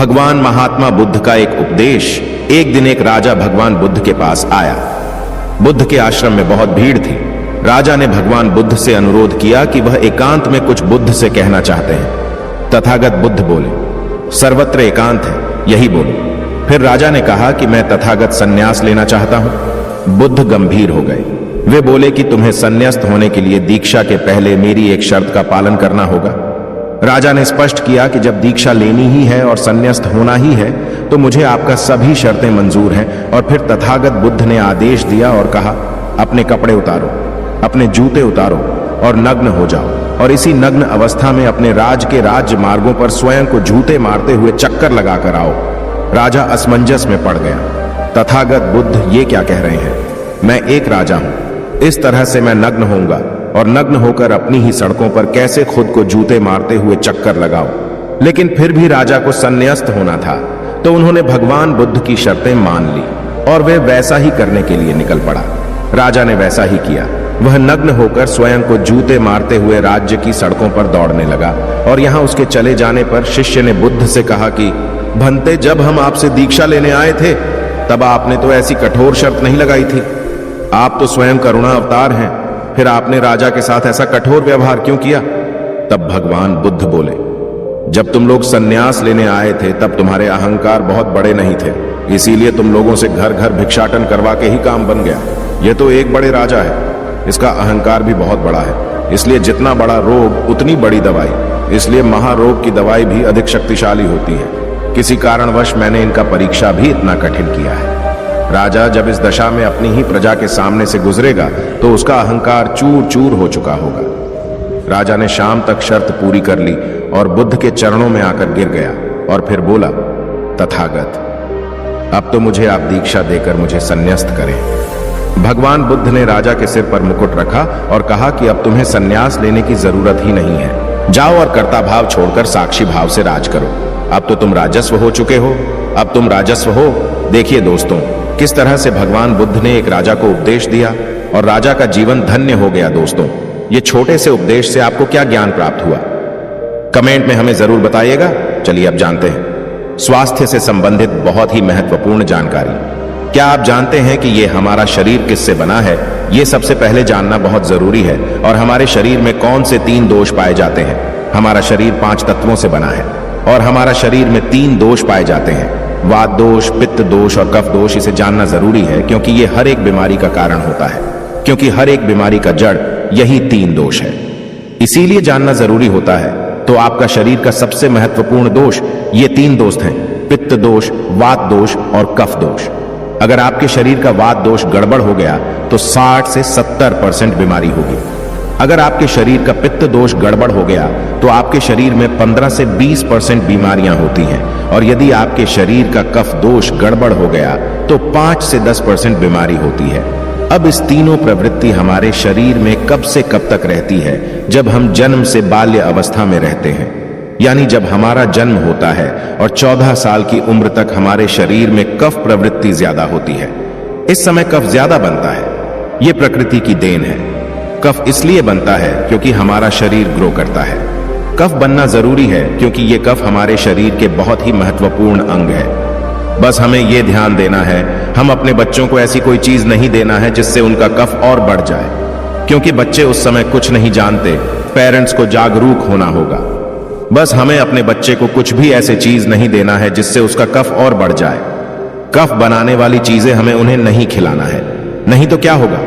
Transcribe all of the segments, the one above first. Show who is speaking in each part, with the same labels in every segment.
Speaker 1: भगवान महात्मा बुद्ध का एक उपदेश। एक दिन एक राजा भगवान बुद्ध के पास आया। बुद्ध के आश्रम में बहुत भीड़ थी। राजा ने भगवान बुद्ध से अनुरोध किया कि वह एकांत में कुछ बुद्ध से कहना चाहते हैं। तथागत बुद्ध बोले, सर्वत्र एकांत है, यही बोलो। फिर राजा ने कहा कि मैं तथागत संन्यास लेना चाहता हूं। बुद्ध गंभीर हो गए। वे बोले कि तुम्हें संन्यास्त होने के लिए दीक्षा के पहले मेरी एक शर्त का पालन करना होगा। राजा ने स्पष्ट किया कि जब दीक्षा लेनी ही है और संन्यास्त होना ही है तो मुझे आपका सभी शर्तें मंजूर हैं। और फिर तथागत बुद्ध ने आदेश दिया और कहा, अपने कपड़े उतारो, अपने जूते उतारो और नग्न हो जाओ, और इसी नग्न अवस्था में अपने राज के राज्य मार्गों पर स्वयं को जूते मारते हुए चक्कर लगाकर आओ। राजा असमंजस में पड़ गया। तथागत बुद्ध ये क्या कह रहे हैं? मैं एक राजा हूं, इस तरह से मैं नग्न होऊंगा और नग्न होकर अपनी ही सड़कों पर कैसे खुद को जूते मारते हुए चक्कर लगाऊं? लेकिन फिर भी राजा को संन्यास्त होना था, तो उन्होंने भगवान बुद्ध की शर्तें मान ली और वे वैसा ही करने के लिए निकल पड़ा। राजा ने वैसा ही किया। वह नग्न होकर स्वयं को जूते मारते हुए राज्य की सड़कों पर दौड़ने लगा। और यहां उसके चले जाने पर शिष्य ने बुद्ध से कहा कि भंते, जब हम आपसे दीक्षा लेने आए थे तब आपने तो ऐसी कठोर शर्त नहीं लगाई थी। आप तो स्वयं करुणा अवतार हैं, फिर आपने राजा के साथ ऐसा कठोर व्यवहार क्यों किया? तब भगवान बुद्ध बोले, जब तुम लोग संन्यास लेने आए थे तब तुम्हारे अहंकार बहुत बड़े नहीं थे, इसीलिए तुम लोगों से घर घर भिक्षाटन करवा के ही काम बन गया। ये तो एक बड़े राजा है, इसका अहंकार भी बहुत बड़ा है, इसलिए जितना बड़ा रोग उतनी बड़ी दवाई, इसलिए महारोग की दवाई भी अधिक शक्तिशाली होती है। किसी कारणवश मैंने इनका परीक्षा भी इतना कठिन किया है। राजा जब इस दशा में अपनी ही प्रजा के सामने से गुजरेगा तो उसका अहंकार चूर चूर हो चुका होगा। राजा ने शाम तक शर्त पूरी कर ली और बुद्ध के चरणों में आकर गिर गया और फिर बोला, तथागत, अब तो मुझे आप दीक्षा देकर मुझे संन्यास्त करें। भगवान बुद्ध ने राजा के सिर पर मुकुट रखा और कहा कि अब तुम्हें संन्यास लेने की जरूरत ही नहीं है। जाओ और कर्ता भाव छोड़कर साक्षी भाव से राज करो। अब तो तुम राजस्व हो चुके हो, अब तुम राजस्व हो। देखिए दोस्तों, किस तरह से भगवान बुद्ध ने एक राजा को उपदेश दिया और राजा का जीवन धन्य हो गया। दोस्तों, ये छोटे से उपदेश से आपको क्या ज्ञान प्राप्त हुआ? कमेंट में हमें जरूर बताइएगा। चलिए अब जानते हैं स्वास्थ्य से संबंधित बहुत ही महत्वपूर्ण जानकारी। क्या आप जानते हैं कि ये हमारा शरीर किससे बना है? ये सबसे पहले जानना बहुत जरूरी है। और हमारे शरीर में कौन से 3 दोष पाए जाते हैं? हमारा शरीर 5 तत्वों से बना है और हमारा शरीर में 3 दोष पाए जाते हैं, वात दोष, पित्त दोष और कफ दोष। इसे जानना जरूरी है क्योंकि ये हर एक बीमारी का कारण होता है, क्योंकि हर एक बीमारी का जड़ यही 3 दोष है। इसीलिए जानना जरूरी होता है। तो आपका शरीर का सबसे महत्वपूर्ण दोष ये 3 दोष हैं, पित्त दोष, वात दोष और कफ दोष। अगर आपके शरीर का वात दोष गड़बड़ हो गया तो 60 से 70% बीमारी होगी। अगर आपके शरीर का पित्त दोष गड़बड़ हो गया तो आपके शरीर में 15 से 20% बीमारियां होती हैं। और यदि आपके शरीर का कफ दोष गड़बड़ हो गया तो 5 से 10% बीमारी होती है। अब इस तीनों प्रवृत्ति हमारे शरीर में कब से कब तक रहती है? जब हम जन्म से बाल्य अवस्था में रहते हैं, यानी जब हमारा जन्म होता है और 14 साल की उम्र तक हमारे शरीर में कफ प्रवृत्ति ज्यादा होती है। इस समय कफ ज्यादा बनता है। यह प्रकृति की देन है। कफ इसलिए बनता है क्योंकि हमारा शरीर ग्रो करता है। कफ बनना जरूरी है क्योंकि ये कफ हमारे शरीर के बहुत ही महत्वपूर्ण अंग है। बस हमें यह ध्यान देना है, हम अपने बच्चों को ऐसी कोई चीज नहीं देना है जिससे उनका कफ और बढ़ जाए, क्योंकि बच्चे उस समय कुछ नहीं जानते। पेरेंट्स को जागरूक होना होगा। बस हमें अपने बच्चे को कुछ भी ऐसे चीज नहीं देना है जिससे उसका कफ और बढ़ जाए। कफ बनाने वाली चीजें हमें उन्हें नहीं खिलाना है, नहीं तो क्या होगा?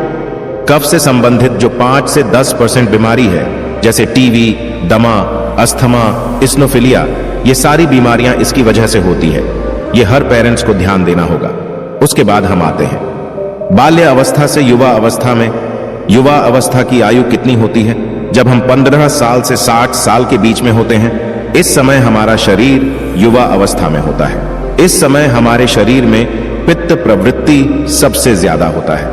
Speaker 1: कफ से संबंधित जो 5 से 10% बीमारी है, जैसे टीवी, दमा, अस्थमा, इस्नोफिलिया, ये सारी बीमारियां इसकी वजह से होती है। ये हर पेरेंट्स को ध्यान देना होगा। उसके बाद हम आते हैं बाल्य अवस्था से युवा अवस्था में। युवा अवस्था की आयु कितनी होती है? जब हम 15 साल से 60 साल के बीच में होते हैं। इस समय हमारा शरीर युवा अवस्था में होता है। इस समय हमारे शरीर में पित्त प्रवृत्ति सबसे ज्यादा होता है,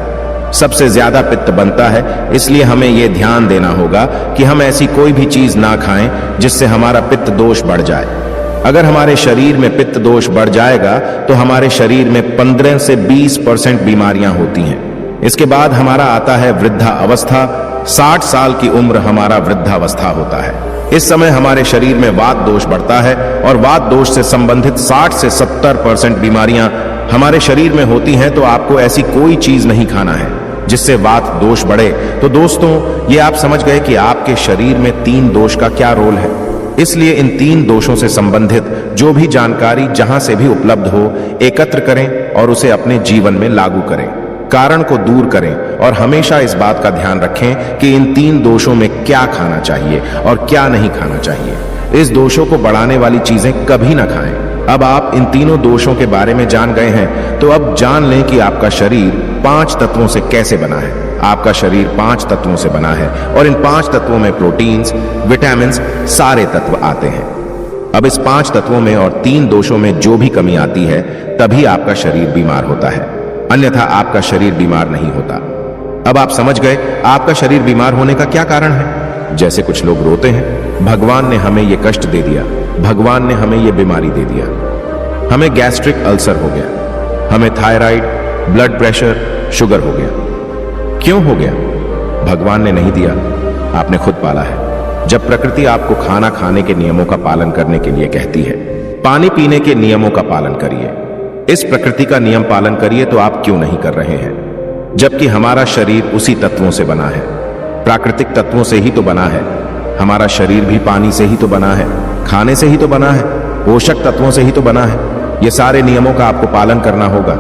Speaker 1: सबसे ज्यादा पित्त बनता है। इसलिए हमें यह ध्यान देना होगा कि हम ऐसी कोई भी चीज ना खाएं जिससे हमारा पित्त दोष बढ़ जाए। अगर हमारे शरीर में पित्त दोष बढ़ जाएगा तो हमारे शरीर में 15 से 20% बीमारियां होती हैं। इसके बाद हमारा आता है वृद्धा अवस्था। 60 साल की उम्र हमारा वृद्धावस्था होता है। इस समय हमारे शरीर में वात दोष बढ़ता है और वात दोष से संबंधित 60 से 70% बीमारियां हमारे शरीर में होती हैं। तो आपको ऐसी कोई चीज नहीं खाना है जिससे वात दोष बढ़े। तो दोस्तों, ये आप समझ गए कि आपके शरीर में 3 दोष का क्या रोल है। इसलिए इन 3 दोषों से संबंधित जो भी जानकारी जहां से भी उपलब्ध हो, एकत्र करें और उसे अपने जीवन में लागू करें, कारण को दूर करें और हमेशा इस बात का ध्यान रखें कि इन 3 दोषों में क्या खाना चाहिए और क्या नहीं खाना चाहिए। इस दोषों को बढ़ाने वाली चीजें कभी ना खाएं। अब आप इन तीनों दोषों के बारे में जान गए हैं, तो अब जान लें कि आपका शरीर 5 तत्वों से कैसे बना है। आपका शरीर 5 तत्वों से बना है और इन 5 तत्वों में प्रोटीन्स, विटामिन्स, सारे तत्व आते हैं। अब इस 5 तत्वों में और 3 दोषों में जो भी कमी आती है, तभी आपका शरीर बीमार होता है, अन्यथा आपका शरीर बीमार नहीं होता। अब आप समझ गए आपका शरीर बीमार होने का क्या कारण है। जैसे कुछ लोग रोते हैं, भगवान ने हमें ये कष्ट दे दिया, भगवान ने हमें ये बीमारी दे दिया, हमें गैस्ट्रिक अल्सर हो गया, हमें थायराइड, ब्लड प्रेशर, शुगर हो गया। क्यों हो गया? भगवान ने नहीं दिया, आपने खुद पाला है। जब प्रकृति आपको खाना खाने के नियमों का पालन करने के लिए कहती है, पानी पीने के नियमों का पालन करिए, इस प्रकृति का नियम पालन करिए, तो आप क्यों नहीं कर रहे हैं? जबकि हमारा शरीर उसी तत्वों से बना है, प्राकृतिक तत्वों से ही तो बना है। हमारा शरीर भी पानी से ही तो बना है, खाने से ही तो बना है, पोषक तत्वों से ही तो बना है। ये सारे नियमों का आपको पालन करना होगा।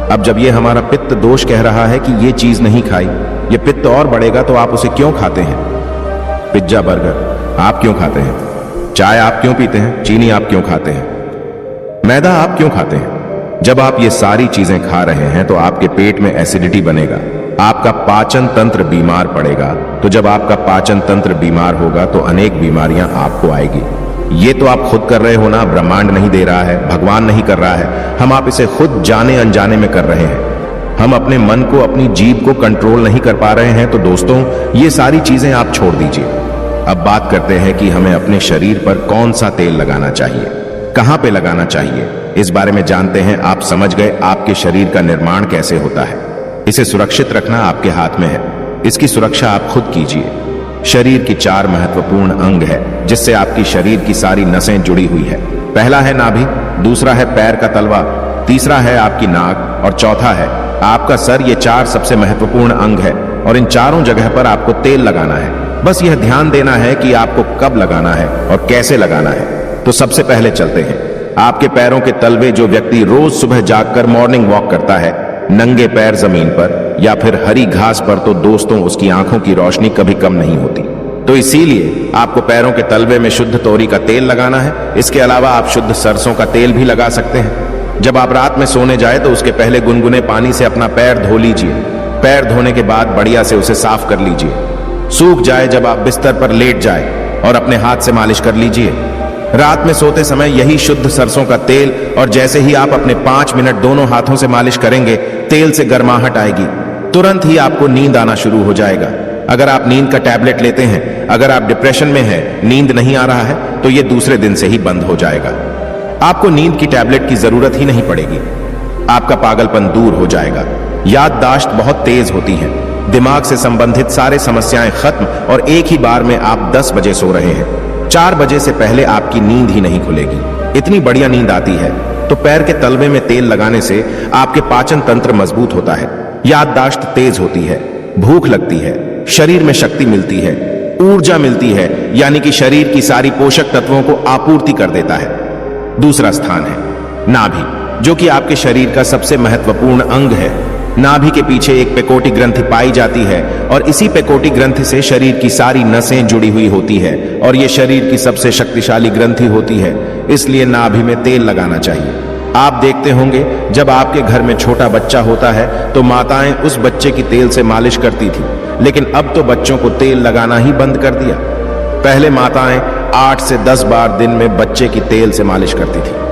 Speaker 1: अब जब ये हमारा पित्त दोष कह रहा है कि ये चीज नहीं खाई, ये पित्त और बढ़ेगा, तो आप उसे क्यों खाते हैं? पिज्जा, बर्गर आप क्यों खाते हैं? चाय आप क्यों पीते हैं? चीनी आप क्यों खाते हैं? मैदा आप क्यों खाते हैं? जब आप ये सारी चीजें खा रहे हैं तो आपके पेट में एसिडिटी बनेगा, आपका पाचन तंत्र बीमार पड़ेगा। तो जब आपका पाचन तंत्र बीमार होगा तो अनेक बीमारियां आपको आएगी। ये तो आप खुद कर रहे हो ना, ब्रह्मांड नहीं दे रहा है, भगवान नहीं कर रहा है, हम आप इसे खुद जाने अनजाने में कर रहे हैं। हम अपने मन को, अपनी जीभ को कंट्रोल नहीं कर पा रहे हैं। तो दोस्तों, ये सारी चीजें आप छोड़ दीजिए। अब बात करते हैं कि हमें अपने शरीर पर कौन सा तेल लगाना चाहिए, कहां पे लगाना चाहिए। इस बारे में जानते हैं। आप समझ गए आपके शरीर का निर्माण कैसे होता है। इसे सुरक्षित रखना आपके हाथ में है, इसकी सुरक्षा आप खुद कीजिए। शरीर की 4 महत्वपूर्ण अंग है जिससे आपकी शरीर की सारी नसें जुड़ी हुई है। पहला है नाभि, दूसरा है पैर का तलवा, तीसरा है आपकी नाक और चौथा है आपका सर। ये 4 सबसे महत्वपूर्ण अंग है और इन चारों जगह पर आपको तेल लगाना है। बस यह ध्यान देना है कि आपको कब लगाना है और कैसे लगाना है। तो सबसे पहले चलते हैं आपके पैरों के तलवे। जो व्यक्ति रोज सुबह जागकर मॉर्निंग वॉक करता है नंगे पैर जमीन पर या फिर हरी घास पर, तो दोस्तों उसकी आंखों की रोशनी कभी कम नहीं होती। तो इसीलिए आपको पैरों के तलवे में शुद्ध तोरी का तेल लगाना है। इसके अलावा आप शुद्ध सरसों का तेल भी लगा सकते हैं। जब आप रात में सोने जाए तो उसके पहले गुनगुने पानी से अपना पैर धो लीजिए। पैर धोने के बाद बढ़िया से उसे साफ कर लीजिए। सूख जाए जब आप बिस्तर पर लेट जाए और अपने हाथ से मालिश कर लीजिए। रात में सोते समय यही शुद्ध सरसों का तेल, और जैसे ही आप अपने 5 मिनट दोनों हाथों से मालिश करेंगे, तेल से गर्माहट आएगी, तुरंत ही आपको नींद आना शुरू हो जाएगा। अगर आप नींद का टैबलेट लेते हैं, अगर आप डिप्रेशन में हैं, नींद नहीं आ रहा है, तो ये दूसरे दिन से ही बंद हो जाएगा। आपको नींद की टैबलेट की जरूरत ही नहीं पड़ेगी। आपका पागलपन दूर हो जाएगा। याददाश्त बहुत तेज होती है, दिमाग से संबंधित सारे समस्याएं खत्म, और एक ही बार में आप 10 बजे सो रहे हैं। 4 बजे से पहले आपकी नींद ही नहीं खुलेगी। इतनी बढ़िया नींद आती है। तो पैर के तलवे में तेल लगाने से आपके पाचन तंत्र मजबूत होता है, याददाश्त तेज होती है, भूख लगती है, शरीर में शक्ति मिलती है, ऊर्जा मिलती है, यानी कि शरीर की सारी पोषक तत्वों को आपूर्ति कर देता है। दूसरा स्थान है नाभि, जो कि आपके शरीर का सबसे महत्वपूर्ण अंग है। नाभि के पीछे एक पेकोटी ग्रंथि पाई जाती है और इसी पेकोटी ग्रंथि से शरीर की सारी नसें जुड़ी हुई होती है और ये शरीर की सबसे शक्तिशाली ग्रंथि होती है। इसलिए नाभि में तेल लगाना चाहिए। आप देखते होंगे जब आपके घर में छोटा बच्चा होता है तो माताएं उस बच्चे की तेल से मालिश करती थी, लेकिन अब तो बच्चों को तेल लगाना ही बंद कर दिया। पहले माताएं 8 से 10 बार दिन में बच्चे की तेल से मालिश करती थी।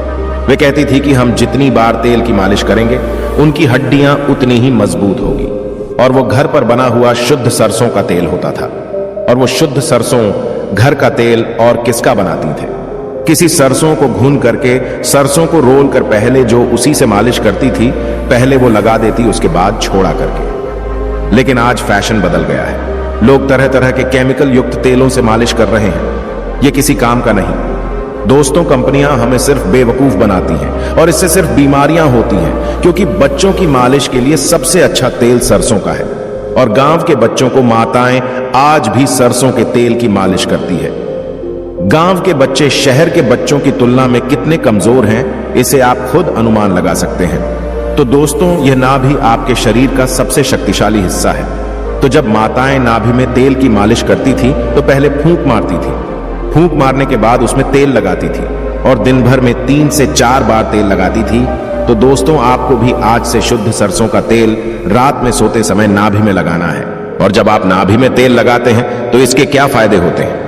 Speaker 1: वे कहती थी कि हम जितनी बार तेल की मालिश करेंगे उनकी हड्डियां उतनी ही मजबूत होगी। और वो घर पर बना हुआ शुद्ध सरसों का तेल होता था। और वो शुद्ध सरसों घर का तेल और किसका बनाती थे? किसी सरसों को भून करके, सरसों को रोल कर पहले जो उसी से मालिश करती थी, पहले वो लगा देती, उसके बाद छोड़ा करके। लेकिन आज फैशन बदल गया है। लोग तरह तरह के केमिकल युक्त तेलों से मालिश कर रहे हैं। ये किसी काम का नहीं। दोस्तों, कंपनियां हमें सिर्फ बेवकूफ बनाती हैं और इससे सिर्फ बीमारियां होती हैं, क्योंकि बच्चों की मालिश के लिए सबसे अच्छा तेल सरसों का है और गांव के बच्चों को माताएं आज भी सरसों के तेल की मालिश करती है। गांव के बच्चे शहर के बच्चों की तुलना में कितने कमजोर हैं, इसे आप खुद अनुमान लगा सकते हैं। तो दोस्तों, यह नाभि आपके शरीर का सबसे शक्तिशाली हिस्सा है। तो जब माताएं नाभि में तेल की मालिश करती थी तो पहले फूंक मारती थी। फूंक मारने के बाद उसमें तेल लगाती थी और दिन भर में 3 से 4 बार तेल लगाती थी। तो दोस्तों, आपको भी आज से शुद्ध सरसों का तेल रात में सोते समय नाभि में लगाना है। और जब आप नाभि में तेल लगाते हैं तो इसके क्या फायदे होते हैं,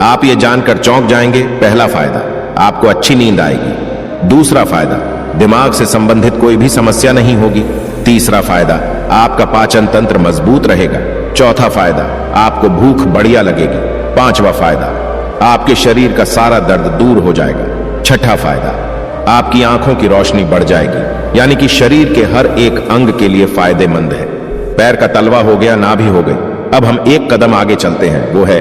Speaker 1: आप ये जानकर चौंक जाएंगे। पहला फायदा, आपको अच्छी नींद आएगी। दूसरा फायदा, दिमाग से संबंधित कोई भी समस्या नहीं होगी। तीसरा फायदा, आपका पाचन तंत्र मजबूत रहेगा। चौथा फायदा, आपको भूख बढ़िया लगेगी। पांचवा फायदा, आपके शरीर का सारा दर्द दूर हो जाएगा। छठा फायदा, आपकी आंखों की रोशनी बढ़ जाएगी, यानी कि शरीर के हर एक अंग के लिए फायदेमंद है। पैर का तलवा हो गया, नाभि हो गई। अब हम एक कदम आगे चलते हैं, वो है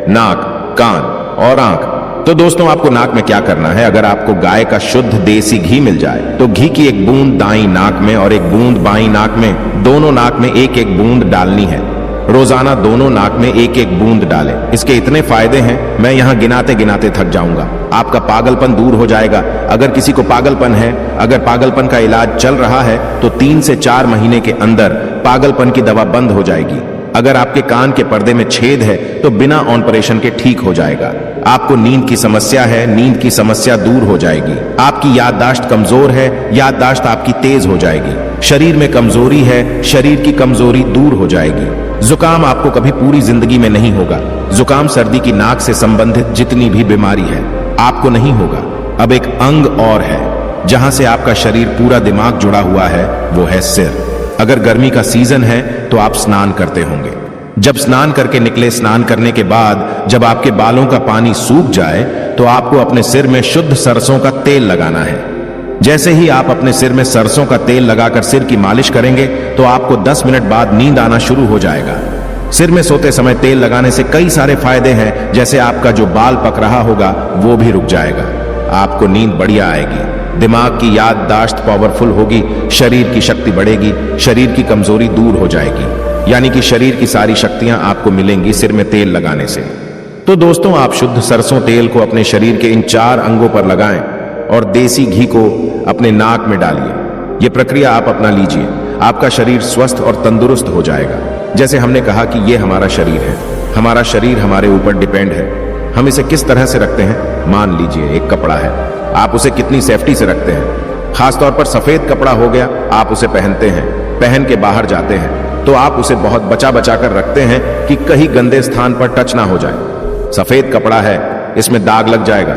Speaker 1: नाक, कान और आंख। तो दोस्तों, आपको नाक में क्या करना है, अगर आपको गाय का शुद्ध देसी घी मिल जाए तो घी की एक बूंद दाईं नाक में और एक बूंद बाईं नाक में, दोनों नाक में एक एक बूंद डालनी है। रोजाना दोनों नाक में एक एक बूंद डालें। इसके इतने फायदे हैं, मैं यहां गिनाते गिनाते थक जाऊंगा। आपका पागलपन दूर हो जाएगा। अगर किसी को पागलपन है, अगर पागलपन का इलाज चल रहा है तो 3 से 4 महीने के अंदर पागलपन की दवा बंद हो जाएगी। अगर आपके कान के पर्दे में छेद है तो बिना ऑपरेशन के ठीक हो जाएगा। आपको नींद की समस्या है, नींद की समस्या दूर हो जाएगी। आपकी याददाश्त कमजोर है, याददाश्त आपकी तेज हो जाएगी। शरीर में कमजोरी है, शरीर की कमजोरी दूर हो जाएगी। जुकाम आपको कभी पूरी जिंदगी में नहीं होगा। जुकाम सर्दी की नाक से संबंधित जितनी भी बीमारी है आपको नहीं होगा। अब एक अंग और है जहां से आपका शरीर पूरा दिमाग जुड़ा हुआ है, वो है सिर। अगर गर्मी का सीजन है तो आप स्नान करते होंगे। जब स्नान करके निकले, स्नान करने के बाद जब आपके बालों का पानी सूख जाए तो आपको अपने सिर में शुद्ध सरसों का तेल लगाना है। जैसे ही आप अपने सिर में सरसों का तेल लगाकर सिर की मालिश करेंगे तो आपको 10 मिनट बाद नींद आना शुरू हो जाएगा। सिर में सोते समय तेल लगाने से कई सारे फायदे हैं, जैसे आपका जो बाल पक रहा होगा वो भी रुक जाएगा। आपको नींद बढ़िया आएगी, दिमाग की याददाश्त पावरफुल होगी, शरीर की शक्ति बढ़ेगी, शरीर की कमजोरी दूर हो जाएगी। यानी कि शरीर की सारी शक्तियां आपको मिलेंगी सिर में तेल लगाने से। तो दोस्तों, आप शुद्ध सरसों तेल को अपने शरीर के इन 4 अंगों पर लगाएं और देसी घी को अपने नाक में डालिए। यह प्रक्रिया आप अपना लीजिए, आपका शरीर स्वस्थ और तंदुरुस्त हो जाएगा। जैसे हमने कहा कि यह हमारा शरीर है, हमारा शरीर हमारे ऊपर डिपेंड है। हम इसे किस तरह से रखते हैं, मान लीजिए एक कपड़ा है, आप उसे कितनी सेफ्टी से रखते हैं। खासतौर पर सफेद कपड़ा हो गया, आप उसे पहनते हैं, पहन के बाहर जाते हैं तो आप उसे बहुत बचा बचा कर रखते हैं कि कहीं गंदे स्थान पर टच ना हो जाए। सफेद कपड़ा है, इसमें दाग लग जाएगा,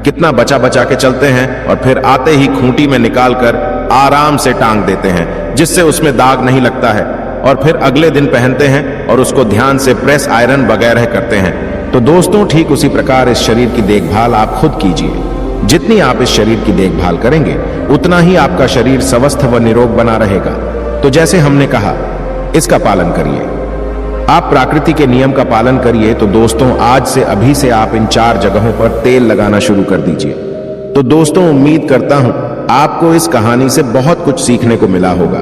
Speaker 1: कितना बचा बचा के चलते हैं और फिर आते ही खूंटी में निकालकर आराम से टांग देते हैं, जिससे उसमें दाग नहीं लगता है। और फिर अगले दिन पहनते हैं और उसको ध्यान से प्रेस आयरन वगैरह करते हैं। तो दोस्तों, ठीक उसी प्रकार इस शरीर की देखभाल आप खुद कीजिए। जितनी आप इस शरीर की देखभाल करेंगे उतना ही आपका शरीर स्वस्थ व निरोग बना रहेगा। तो जैसे हमने कहा, इसका पालन करिए, आप प्रकृति के नियम का पालन करिए। तो दोस्तों, आज से अभी से आप इन 4 जगहों पर तेल लगाना शुरू कर दीजिए। तो दोस्तों, उम्मीद करता हूं आपको इस कहानी से बहुत कुछ सीखने को मिला होगा।